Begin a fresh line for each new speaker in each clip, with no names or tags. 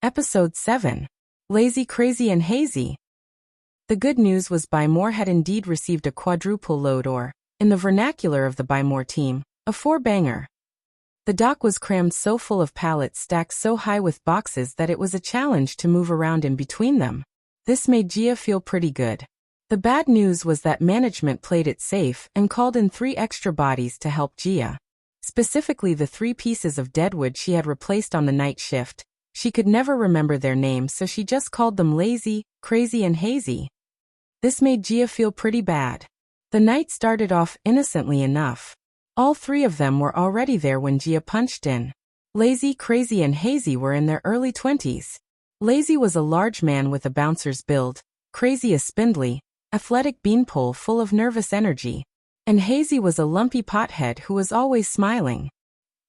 Episode 7. Lazy, Crazy and Hazy. The good news was Buy More had indeed received a quadruple load or, in the vernacular of the Buy More team, a four-banger. The dock was crammed so full of pallets stacked so high with boxes that it was a challenge to move around in between them. This made Gia feel pretty good. The bad news was that management played it safe and called in 3 extra bodies to help Gia. Specifically the 3 pieces of deadwood she had replaced on the night shift. She could never remember their names, so she just called them Lazy, Crazy and Hazy. This made Gia feel pretty bad. The night started off innocently enough. All 3 of them were already there when Gia punched in. Lazy, Crazy and Hazy were in their early 20s. Lazy was a large man with a bouncer's build, Crazy a spindly, athletic beanpole full of nervous energy, and Hazy was a lumpy pothead who was always smiling.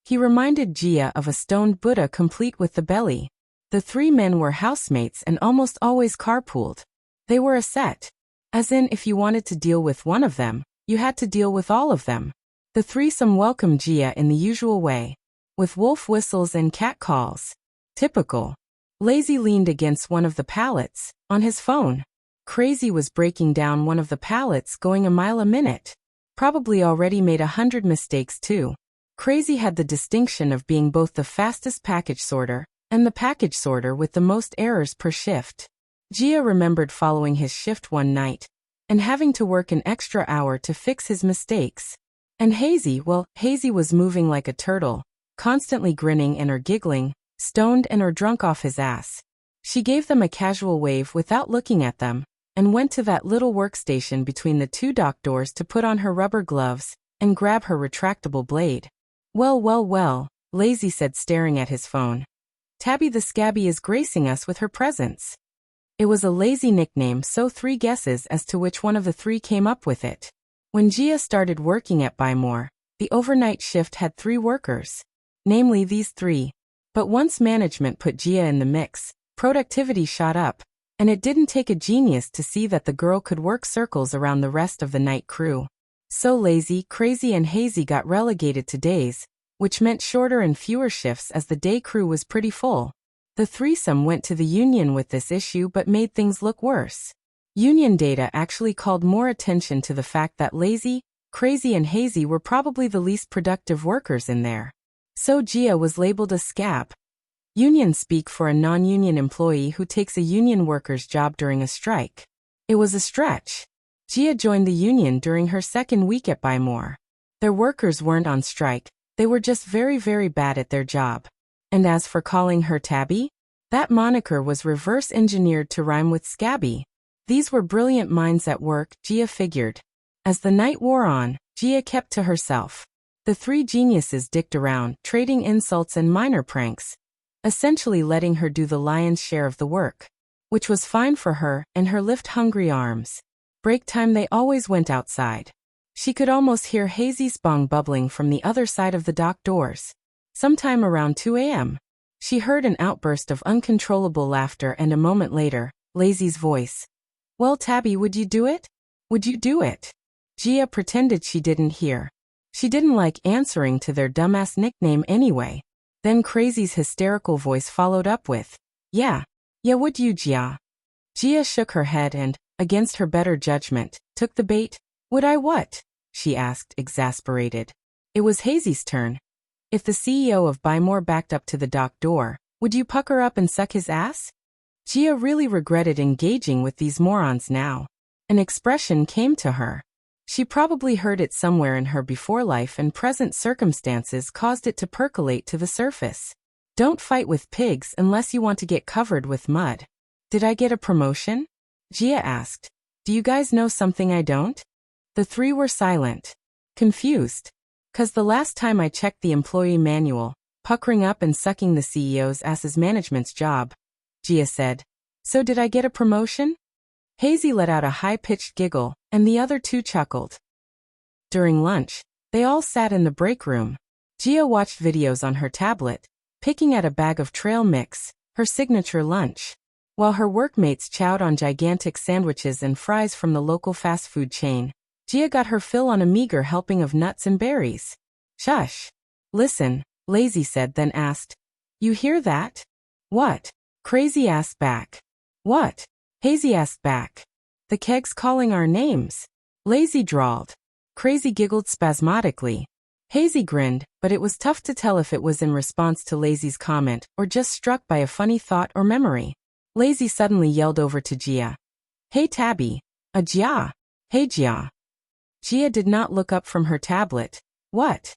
He reminded Gia of a stoned Buddha complete with the belly. The 3 men were housemates and almost always carpooled. They were a set. As in, if you wanted to deal with one of them, you had to deal with all of them. The threesome welcomed Gia in the usual way, with wolf whistles and cat calls. Typical. Lazy leaned against one of the pallets, on his phone. Crazy was breaking down one of the pallets going a mile a minute. Probably already made 100 mistakes too. Crazy had the distinction of being both the fastest package sorter and the package sorter with the most errors per shift. Gia remembered following his shift one night and having to work an extra hour to fix his mistakes. And Hazy, well, Hazy was moving like a turtle, constantly grinning and or giggling, stoned and or drunk off his ass. She gave them a casual wave without looking at them and went to that little workstation between the 2 dock doors to put on her rubber gloves and grab her retractable blade. Well, Lazy said, staring at his phone. Tabby the Scabby is gracing us with her presence. It was a Lazy nickname, so 3 guesses as to which one of the 3 came up with it. When Gia started working at Buy More, the overnight shift had 3 workers. Namely these 3. But once management put Gia in the mix, productivity shot up, and it didn't take a genius to see that the girl could work circles around the rest of the night crew. So Lazy, Crazy and Hazy got relegated to days, which meant shorter and fewer shifts as the day crew was pretty full. The threesome went to the union with this issue but made things look worse. Union data actually called more attention to the fact that Lazy, Crazy and Hazy were probably the least productive workers in there. So Gia was labeled a scab. Union speak for a non-union employee who takes a union worker's job during a strike. It was a stretch. Gia joined the union during her 2nd week at Buy More. Their workers weren't on strike, they were just very, very bad at their job. And as for calling her Tabby, that moniker was reverse engineered to rhyme with Scabby. These were brilliant minds at work, Gia figured. As the night wore on, Gia kept to herself. The 3 geniuses dicked around, trading insults and minor pranks, essentially letting her do the lion's share of the work, which was fine for her and her lift-hungry arms. Break time they always went outside. She could almost hear Hazy's bong bubbling from the other side of the dock doors. Sometime around 2 a.m., she heard an outburst of uncontrollable laughter and a moment later, Lazy's voice. Well, Tabby, would you do it? Would you do it? Gia pretended she didn't hear. She didn't like answering to their dumbass nickname anyway. Then Crazy's hysterical voice followed up with, Yeah, would you, Gia? Gia shook her head and, against her better judgment, took the bait. Would I what? She asked, exasperated. It was Hazy's turn. If the CEO of Buy More backed up to the dock door, would you pucker up and suck his ass? Gia really regretted engaging with these morons now. An expression came to her. She probably heard it somewhere in her before life and present circumstances caused it to percolate to the surface. Don't fight with pigs unless you want to get covered with mud. Did I get a promotion? Gia asked. Do you guys know something I don't? The 3 were silent. Confused. 'Cause the last time I checked the employee manual, puckering up and sucking the CEO's ass is management's job, Gia said. So did I get a promotion? Hazy let out a high-pitched giggle, and the other 2 chuckled. During lunch, they all sat in the break room. Gia watched videos on her tablet, picking at a bag of trail mix, her signature lunch, while her workmates chowed on gigantic sandwiches and fries from the local fast food chain. Gia got her fill on a meager helping of nuts and berries. Shush. Listen, Lazy said, then asked. You hear that? What? Crazy asked back. What? Hazy asked back. The keg's calling our names. Lazy drawled. Crazy giggled spasmodically. Hazy grinned, but it was tough to tell if it was in response to Lazy's comment or just struck by a funny thought or memory. Lazy suddenly yelled over to Gia. Hey Tabby. Gia. Hey Gia. Gia did not look up from her tablet. What?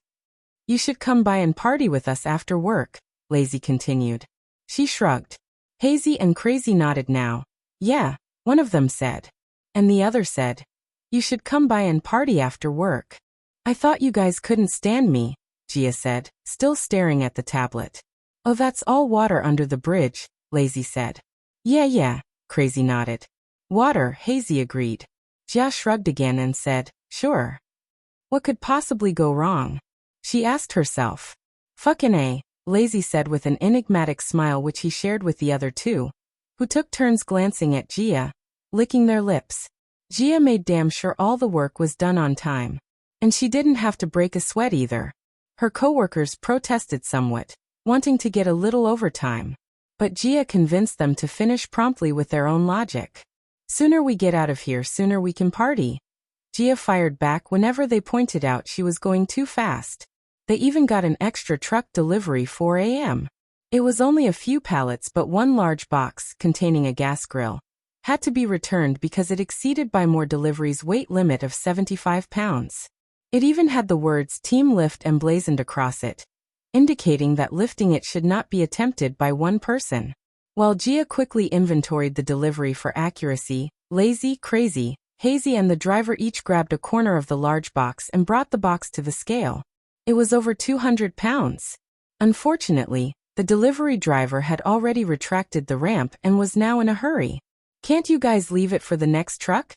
You should come by and party with us after work, Lazy continued. She shrugged. Hazy and Crazy nodded now. Yeah, one of them said. And the other said, you should come by and party after work. I thought you guys couldn't stand me, Gia said, still staring at the tablet. Oh, that's all water under the bridge, Lazy said. Yeah, Crazy nodded. Water, Hazy agreed. Gia shrugged again and said, sure. What could possibly go wrong? She asked herself. Fucking A, Lazy said with an enigmatic smile which he shared with the other two, who took turns glancing at Gia, licking their lips. Gia made damn sure all the work was done on time. And she didn't have to break a sweat either. Her coworkers protested somewhat, wanting to get a little overtime. But Gia convinced them to finish promptly with their own logic. Sooner we get out of here, sooner we can party. Gia fired back whenever they pointed out she was going too fast. They even got an extra truck delivery 4 a.m. It was only a few pallets, but one large box, containing a gas grill, had to be returned because it exceeded by more deliveries' weight limit of 75 pounds. It even had the words Team Lift emblazoned across it, indicating that lifting it should not be attempted by one person. While Gia quickly inventoried the delivery for accuracy, Lazy, Crazy, Hazy and the driver each grabbed a corner of the large box and brought the box to the scale. It was over 200 pounds. Unfortunately, the delivery driver had already retracted the ramp and was now in a hurry. Can't you guys leave it for the next truck?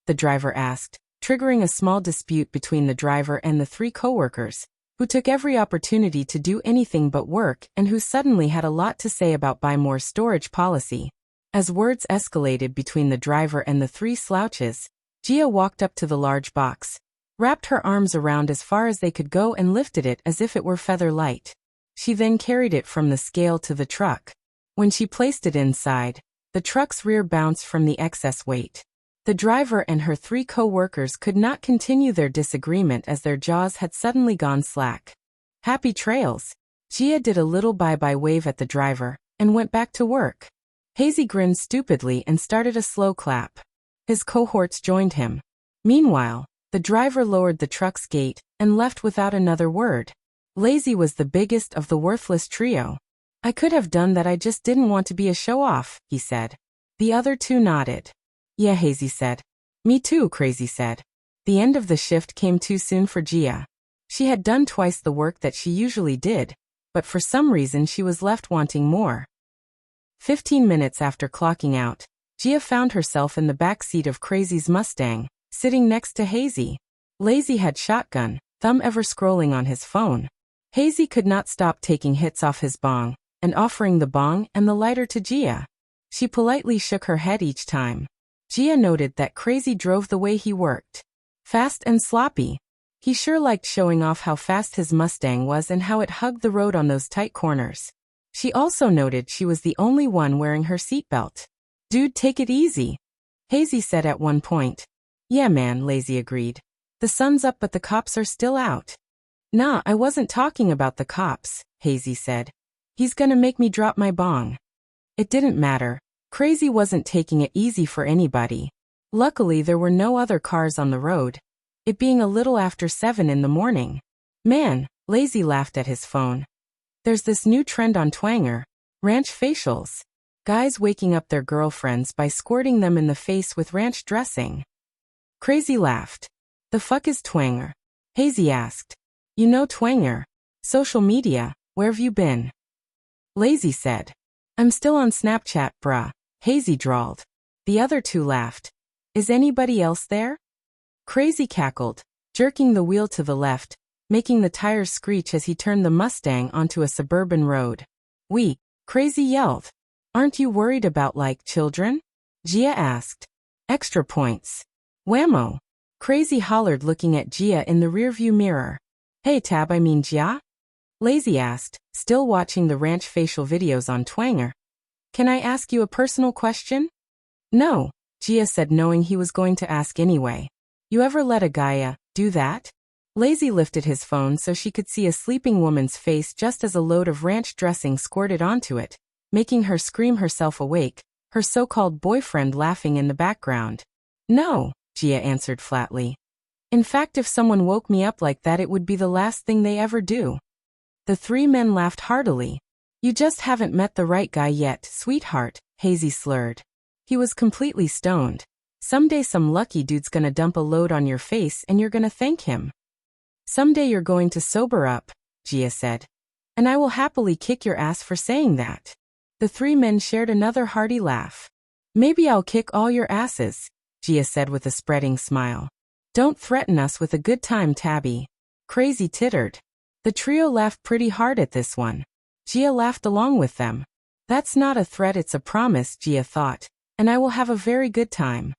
The driver asked, triggering a small dispute between the driver and the three coworkers, who took every opportunity to do anything but work and who suddenly had a lot to say about Buy More storage policy. As words escalated between the driver and the three slouches, Gia walked up to the large box, wrapped her arms around as far as they could go and lifted it as if it were feather light. She then carried it from the scale to the truck. When she placed it inside, the truck's rear bounced from the excess weight. The driver and her three co-workers could not continue their disagreement as their jaws had suddenly gone slack. Happy trails. Gia did a little bye-bye wave at the driver and went back to work. Hazy grinned stupidly and started a slow clap. His cohorts joined him. Meanwhile, the driver lowered the truck's gate and left without another word. Lazy was the biggest of the worthless trio. I could have done that, I just didn't want to be a show-off, he said. The other two nodded. Yeah, Hazy said. Me too, Crazy said. The end of the shift came too soon for Gia. She had done twice the work that she usually did, but for some reason she was left wanting more. 15 minutes after clocking out, Gia found herself in the back seat of Crazy's Mustang, sitting next to Hazy. Lazy had shotgun, thumb ever scrolling on his phone. Hazy could not stop taking hits off his bong, and offering the bong and the lighter to Gia. She politely shook her head each time. Gia noted that Crazy drove the way he worked. Fast and sloppy. He sure liked showing off how fast his Mustang was and how it hugged the road on those tight corners. She also noted she was the only one wearing her seatbelt. Dude, take it easy, Hazy said at one point. Yeah man, Lazy agreed. The sun's up but the cops are still out. Nah, I wasn't talking about the cops, Hazy said. He's gonna make me drop my bong. It didn't matter. Crazy wasn't taking it easy for anybody. Luckily there were no other cars on the road, it being a little after 7 in the morning. Man, Lazy laughed at his phone. There's this new trend on Twanger, ranch facials. Guys waking up their girlfriends by squirting them in the face with ranch dressing. Crazy laughed. The fuck is Twanger? Hazy asked. You know Twanger. Social media, where've you been? Lazy said. I'm still on Snapchat, bruh, Hazy drawled. The other two laughed. Is anybody else there? Crazy cackled, jerking the wheel to the left, making the tires screech as he turned the Mustang onto a suburban road. Crazy yelled. Aren't you worried about, like, children? Gia asked. Extra points. Whammo. Crazy hollered looking at Gia in the rearview mirror. Hey Tab, I mean Gia? Lazy asked, still watching the ranch facial videos on Twanger. Can I ask you a personal question? No, Gia said, knowing he was going to ask anyway. You ever let a guy, do that? Lazy lifted his phone so she could see a sleeping woman's face just as a load of ranch dressing squirted onto it, making her scream herself awake, her so-called boyfriend laughing in the background. No, Gia answered flatly. In fact, if someone woke me up like that, it would be the last thing they ever do. The three men laughed heartily. You just haven't met the right guy yet, sweetheart, Hazy slurred. He was completely stoned. Someday some lucky dude's gonna dump a load on your face and you're gonna thank him. Someday you're going to sober up, Gia said. And I will happily kick your ass for saying that. The three men shared another hearty laugh. Maybe I'll kick all your asses, Gia said with a spreading smile. Don't threaten us with a good time, Tabby. Crazy tittered. The trio laughed pretty hard at this one. Gia laughed along with them. That's not a threat, it's a promise, Gia thought, and I will have a very good time.